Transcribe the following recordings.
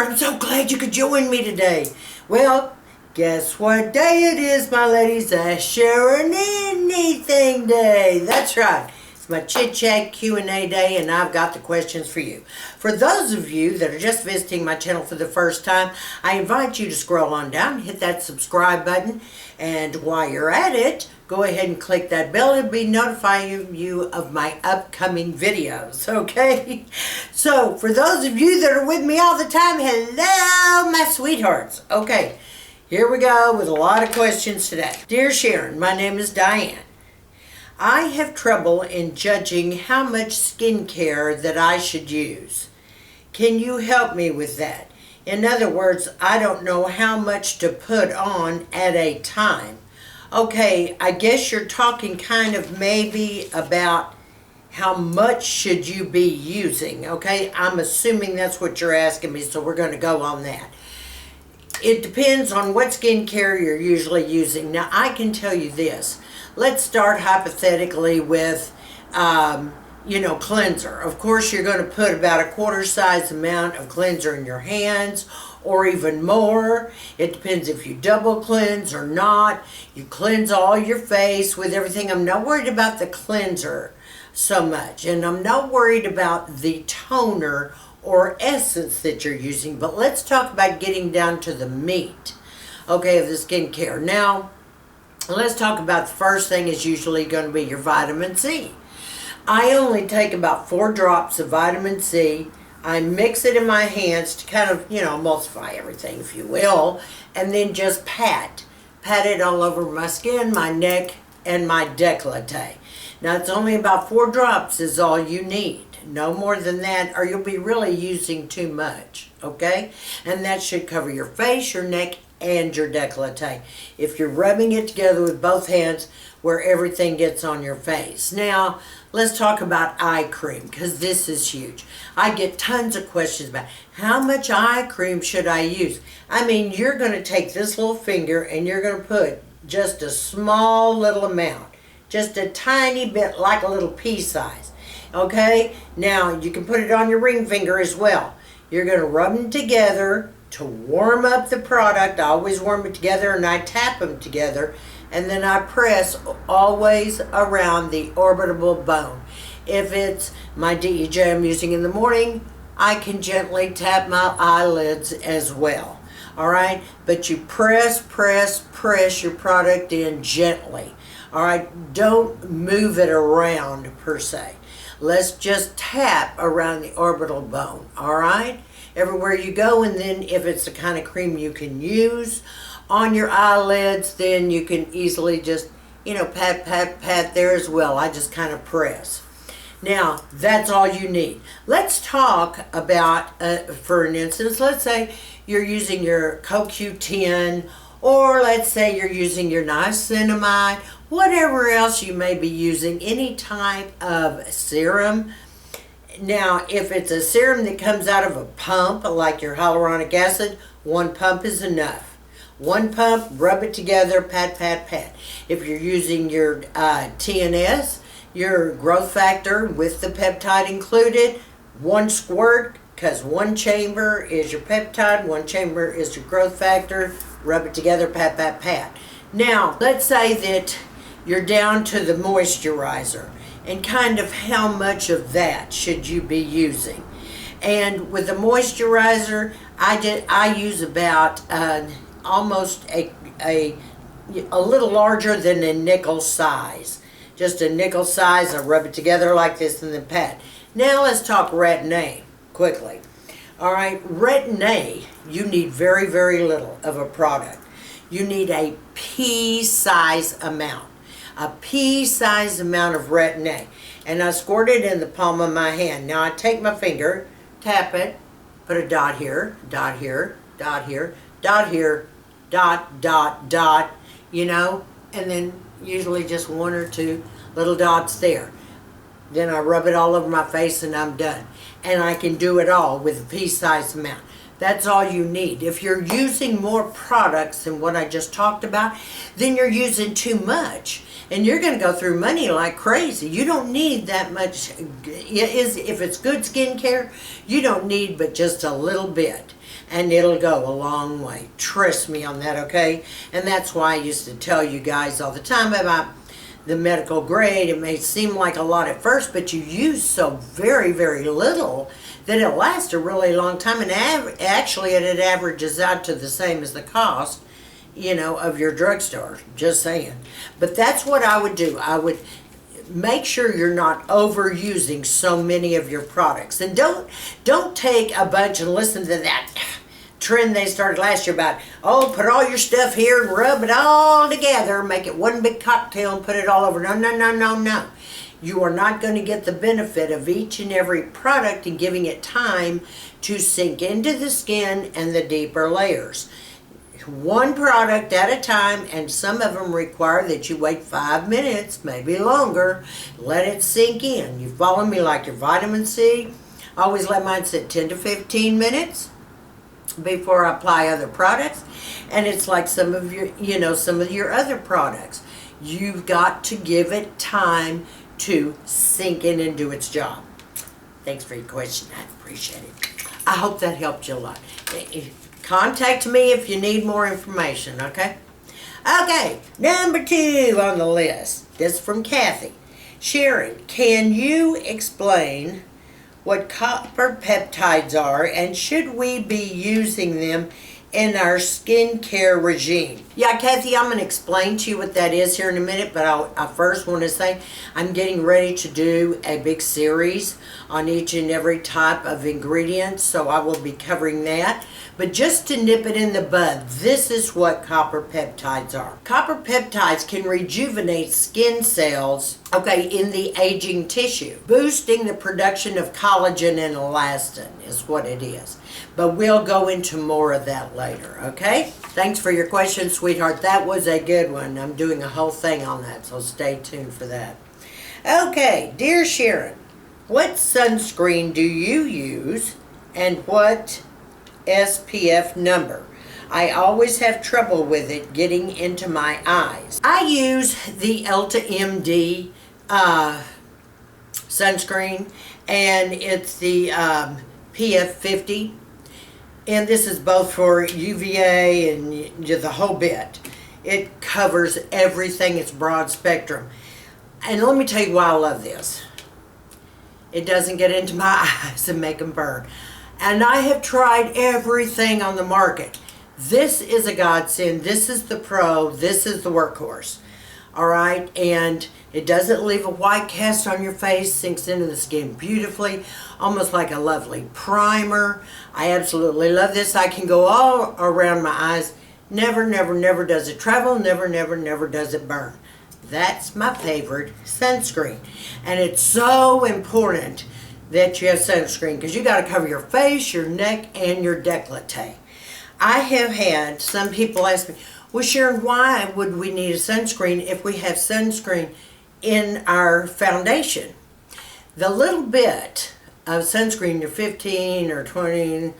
here. I'm so glad you could join me today. Well, guess what day it is, my ladies? Sharon Anything Day. That's right. It's my chit-chat Q&A day, and I've got the questions for you. For those of you that are just visiting my channel for the first time, I invite you to scroll on down, hit that subscribe button, and while you're at it, go ahead and click that bell. It'll be notifying you of my upcoming videos, okay? So, for those of you that are with me all the time, hello, my sweethearts. Okay, here we go with a lot of questions today. Dear Sharon, my name is Diane. I have trouble in judging how much skincare that I should use. Can you help me with that? In other words, I don't know how much to put on at a time. Okay, I guess you're talking kind of maybe about how much should you be using, okay? I'm assuming that's what you're asking me, so we're going to go on that. It depends on what skincare you're usually using. Now, I can tell you this. Let's start hypothetically with, cleanser. Of course, you're going to put about a quarter size amount of cleanser in your hands, or even more. It depends if you double cleanse or not. You cleanse all your face with everything. I'm not worried about the cleanser so much, and I'm not worried about the toner or essence that you're using, but let's talk about getting down to the meat, okay, of the skincare. Now, let's talk about the first thing is usually going to be your vitamin C. I only take about 4 drops of vitamin C. I mix it in my hands to kind of, emulsify everything, if you will, and then just pat it all over my skin, my neck, and my décolleté. Now, it's only about 4 drops is all you need. No more than that, or you'll be really using too much, okay? And that should cover your face, your neck, and your décolleté. If you're rubbing it together with both hands where everything gets on your face. Now, let's talk about eye cream, because this is huge. I get tons of questions about how much eye cream should I use. I mean, you're going to take this little finger and you're going to put just a small little amount. Just a tiny bit, like a little pea size. Okay? Now, you can put it on your ring finger as well. You're going to rub them together to warm up the product. I always warm it together and I tap them together. And then I press always around the orbital bone. If it's my DEJ I'm using in the morning, I can gently tap my eyelids as well. Alright? But you press your product in gently. Alright? Don't move it around per se. Let's just tap around the orbital bone. Alright? Everywhere you go, and then if it's the kind of cream you can use on your eyelids, then you can easily just, pat there as well. I just kind of press. Now, that's all you need. Let's talk about, for an instance, let's say you're using your CoQ10, or let's say you're using your niacinamide, whatever else you may be using, any type of serum. Now, if it's a serum that comes out of a pump, like your hyaluronic acid, 1 pump is enough. 1 pump, rub it together, pat. If you're using your TNS, your growth factor with the peptide included, 1 squirt, because 1 chamber is your peptide, 1 chamber is your growth factor, rub it together, pat. Now, let's say that you're down to the moisturizer, and kind of how much of that should you be using. And with the moisturizer, I use about almost a little larger than a nickel size. Just a nickel size. I rub it together like this and then pat. Now let's talk retin-A quickly. Alright, retin-A, you need very, very little of a product. You need a pea-size amount. A pea-sized amount of retin-A. And I squirt it in the palm of my hand. Now I take my finger, tap it, put a dot here, dot here, dot here, dot here, dot, and then usually just 1 or 2 little dots there. Then I rub it all over my face and I'm done. And I can do it all with a pea-sized amount. That's all you need. If you're using more products than what I just talked about, then you're using too much. And you're going to go through money like crazy. You don't need that much. If it's good skincare, you don't need but just a little bit. and it'll go a long way. Trust me on that, okay? And that's why I used to tell you guys all the time about the medical grade. It may seem like a lot at first, but you use so very, very little that it lasts a really long time, and actually it averages out to the same as the cost, you know, of your drugstore. Just saying. But that's what I would do. I would make sure you're not overusing so many of your products, and don't take a bunch and listen to that trend they started last year about, oh, put all your stuff here and rub it all together, make it one big cocktail and put it all over. No, no, no, no, no. You are not going to get the benefit of each and every product and giving it time to sink into the skin and the deeper layers. One product at a time, and some of them require that you wait 5 minutes, maybe longer. Let it sink in. You follow me? Like your vitamin C, I always let mine sit 10 to 15 minutes before I apply other products. And it's like some of your, you know, some of your other products. You've got to give it time to sink in and do its job. Thanks for your question. I appreciate it. I hope that helped you a lot. Contact me if you need more information, okay? Okay, number 2 on the list. This is from Kathy. Sharon, can you explain what copper peptides are, and should we be using them in our skincare regime? Yeah, Kathy, I'm going to explain to you what that is here in a minute, but I first want to say I'm getting ready to do a big series on each and every type of ingredient, so I will be covering that. But just to nip it in the bud, this is what copper peptides are. Copper peptides can rejuvenate skin cells, okay, in the aging tissue, boosting the production of collagen and elastin is what it is. But we'll go into more of that later, okay? Thanks for your question, sweetheart. That was a good one. I'm doing a whole thing on that, so stay tuned for that. Okay, dear Sharon, what sunscreen do you use, and what SPF number? I always have trouble with it getting into my eyes. I use the ELTA MD sunscreen, and it's the PF 50, and this is both for UVA and the whole bit. It covers everything. It's broad spectrum. And let me tell you why I love this. It doesn't get into my eyes and make them burn. And I have tried everything on the market. This is a godsend. This is the pro. This is the workhorse. All right? And it doesn't leave a white cast on your face. Sinks into the skin beautifully. Almost like a lovely primer. I absolutely love this. I can go all around my eyes. Never, never, never does it travel. Never, never, never does it burn. That's my favorite sunscreen. And it's so important that you have sunscreen, because you got to cover your face, your neck, and your décolleté. I have had some people ask me, well, Sharon, why would we need a sunscreen if we have sunscreen in our foundation? The little bit of sunscreen, your 15 or 20,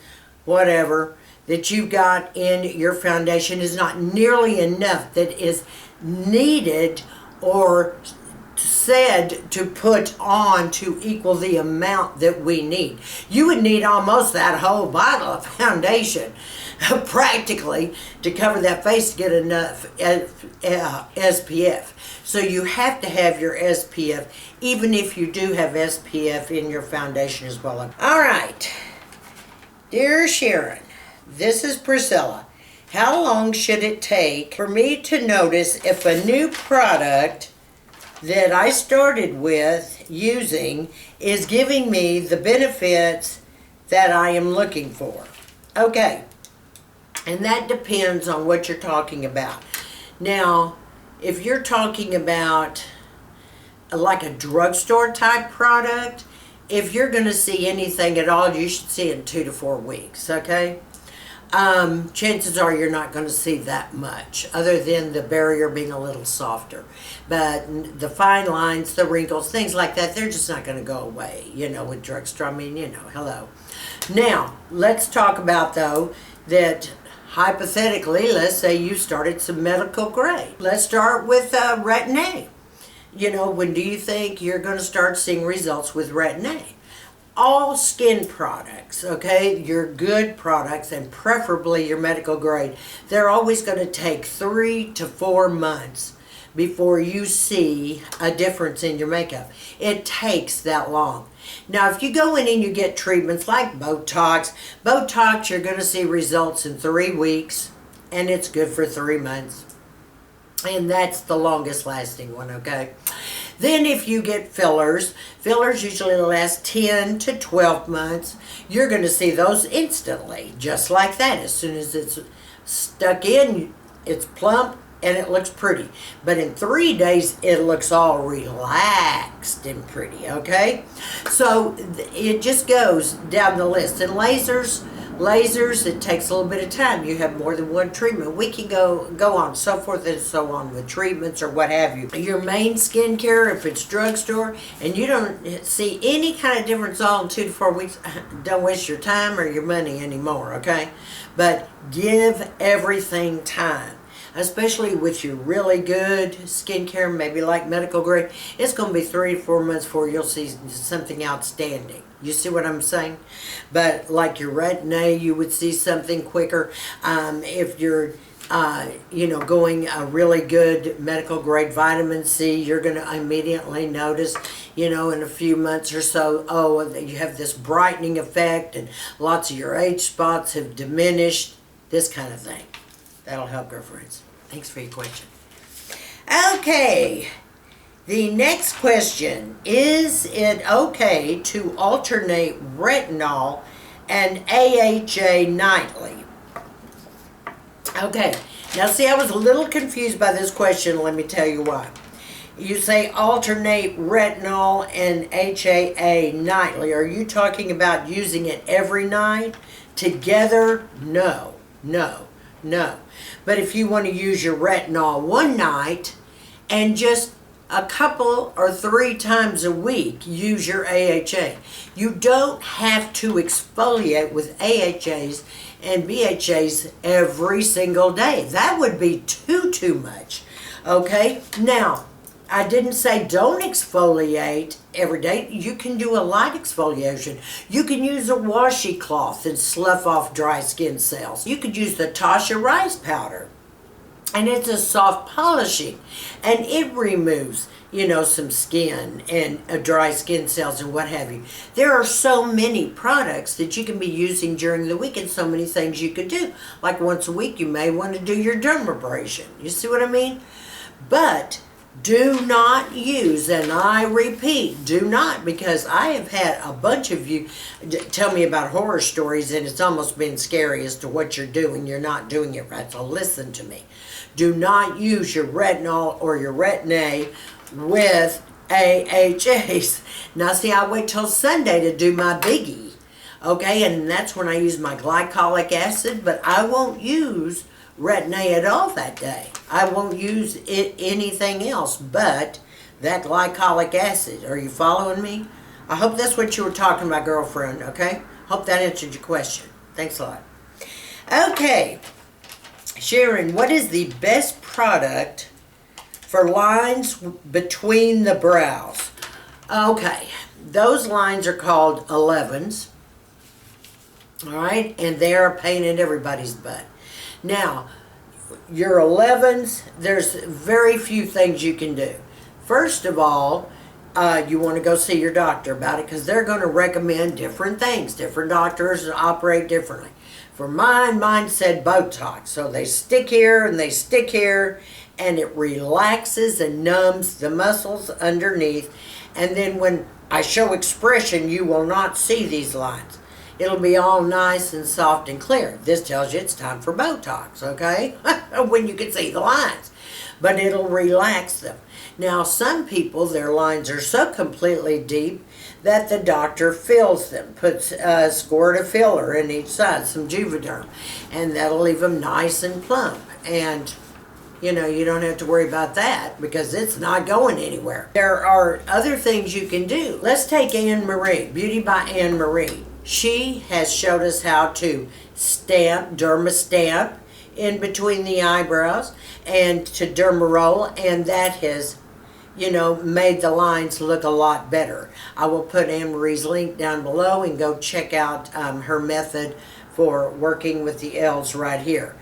whatever, that you've got in your foundation is not nearly enough that is needed or said to put on to equal the amount that we need. You would need almost that whole bottle of foundation practically to cover that face to get enough SPF. So you have to have your SPF, even if you do have SPF in your foundation as well. All right, dear Sharon, this is Priscilla. How long should it take for me to notice if a new product that I started with using is giving me the benefits that I am looking for? Okay, and that depends on what you're talking about. Now, if you're talking about like a drugstore type product, if you're going to see anything at all, you should see it in 2 to 4 weeks, okay? Chances are you're not going to see that much, other than the barrier being a little softer. But the fine lines, the wrinkles, things like that, they're just not going to go away, you know, with drugstore. I mean, you know, hello. Now, let's talk about, though, that hypothetically, let's say you started some medical grade. Let's start with retin-A. You know, when do you think you're going to start seeing results with retin-A? all skin products, okay, your good products, and preferably your medical grade, they're always going to take 3 to 4 months before you see a difference in your makeup. It takes that long. Now, if you go in and you get treatments like Botox, you're going to see results in 3 weeks, and it's good for 3 months. And that's the longest lasting one, okay? Then if you get fillers usually last 10 to 12 months. You're going to see those instantly, just like that. As soon as it's stuck in, it's plump and it looks pretty. But in 3 days, it looks all relaxed and pretty, okay? So it just goes down the list. And lasers, it takes a little bit of time. You have more than one treatment. We can go on, so forth and so on with treatments or what have you. Your main skincare, if it's drugstore, and you don't see any kind of difference all in 2 to 4 weeks, don't waste your time or your money anymore, okay? But give everything time. Especially with your really good skincare, maybe like medical grade, it's going to be 3 to 4 months before you'll see something outstanding. You see what I'm saying? But like your retinol, you would see something quicker. If you're, going a really good medical grade vitamin C, you're going to immediately notice, in a few months or so, you have this brightening effect and lots of your age spots have diminished, this kind of thing. That'll help, girlfriends. Thanks for your question. Okay. The next question. Is it okay to alternate retinol and AHA nightly? Okay. Now, see, I was a little confused by this question. Let me tell you why. You say alternate retinol and HAA nightly. Are you talking about using it every night? Together? No. But if you want to use your retinol one night and just a couple or 3 times a week use your AHA. You don't have to exfoliate with AHAs and BHAs every single day. That would be too much. Okay? Now, I didn't say don't exfoliate every day. You can do a light exfoliation. You can use a washi cloth and slough off dry skin cells. You could use the Tasha rice powder. And it's a soft polishing. And it removes, some skin and dry skin cells and what have you. There are so many products that you can be using during the week and so many things you could do. Like once a week, you may want to do your dermabrasion. You see what I mean? But do not use, and I repeat, do not, because I have had a bunch of you tell me about horror stories and it's almost been scary as to what you're doing. You're not doing it right, so listen to me. Do not use your retinol or your retin-A with AHAs. Now see, I wait till Sunday to do my biggie, okay, and that's when I use my glycolic acid, but I won't use retin-A at all that day. I won't use anything else but that glycolic acid. Are you following me? I hope that's what you were talking about, girlfriend, okay? Hope that answered your question. Thanks a lot. Okay, Sharon, what is the best product for lines between the brows? Okay, those lines are called 11s, all right? And they're a pain in everybody's butt. Now, your 11s, there's very few things you can do. First of all, you want to go see your doctor about it because they're going to recommend different things. Different doctors operate differently. For mine said Botox. So they stick here and they stick here and it relaxes and numbs the muscles underneath. And then when I show expression, you will not see these lines. It'll be all nice and soft and clear. This tells you it's time for Botox, okay? When you can see the lines. But it'll relax them. Now, some people, their lines are so completely deep that the doctor fills them, puts a squirt of filler in each side, some Juvederm, and that'll leave them nice and plump. And, you don't have to worry about that because it's not going anywhere. There are other things you can do. Let's take Anne Marie, Beauty by Anne Marie. She has showed us how to derma stamp in between the eyebrows and to derma roll, and that has made the lines look a lot better. I will put Anne-Marie's link down below and go check out her method for working with the L's right here.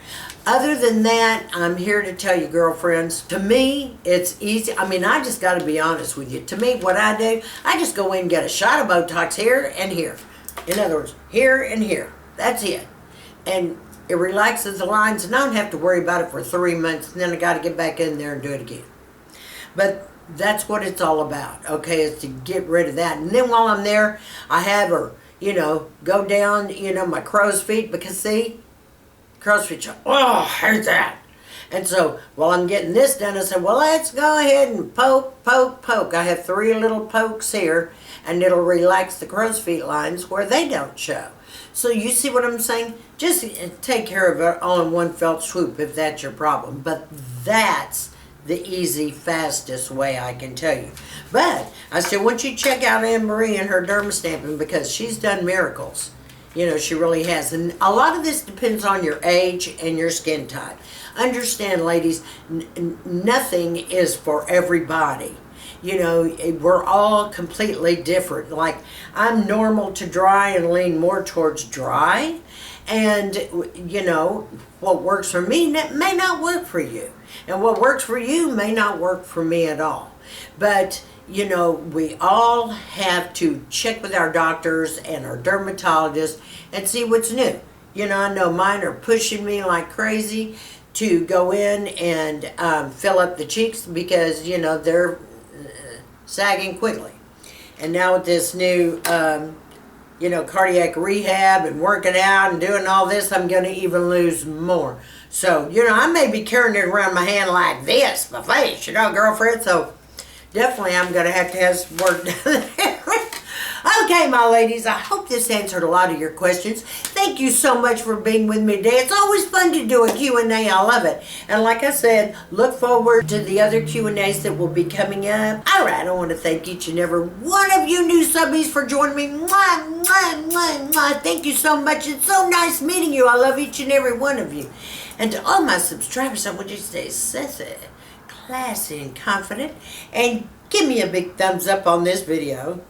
Other than that, I'm here to tell you, girlfriends, to me, it's easy. I mean, I just got to be honest with you. To me, what I do, I just go in and get a shot of Botox here and here. In other words, here and here. That's it. And it relaxes the lines, and I don't have to worry about it for 3 months, and then I got to get back in there and do it again. But that's what it's all about, okay, is to get rid of that. And then while I'm there, I have her, go down, my crow's feet, because see, crow's feet, oh, I hate that. And so while I'm getting this done, I said, well, let's go ahead and poke, poke, poke. I have 3 little pokes here, and it'll relax the crow's feet lines where they don't show. So you see what I'm saying? Just take care of it all in one felt swoop if that's your problem. But that's the easy, fastest way I can tell you. But I still want you to check out Anne-Marie and her dermastamping, because she's done miracles. She really has. And a lot of this depends on your age and your skin type. Understand, ladies, nothing is for everybody. We're all completely different. Like, I'm normal to dry and lean more towards dry. And, what works for me may not work for you. And what works for you may not work for me at all. But, we all have to check with our doctors and our dermatologists and see what's new. I know mine are pushing me like crazy to go in and fill up the cheeks because, they're sagging quickly. And now with this new, cardiac rehab and working out and doing all this, I'm going to even lose more. So, I may be carrying it around my hand like this, my face, girlfriend. So, definitely I'm going to have some work done there. Okay, my ladies, I hope this answered a lot of your questions. Thank you so much for being with me today. It's always fun to do a Q&A. I love it. And like I said, look forward to the other Q&As that will be coming up. All right, I want to thank each and every one of you new subbies for joining me. Mwah, mwah, mwah, mwah. Thank you so much. It's so nice meeting you. I love each and every one of you. And to all my subscribers, I want you to stay sassy, classy, and confident. And give me a big thumbs up on this video.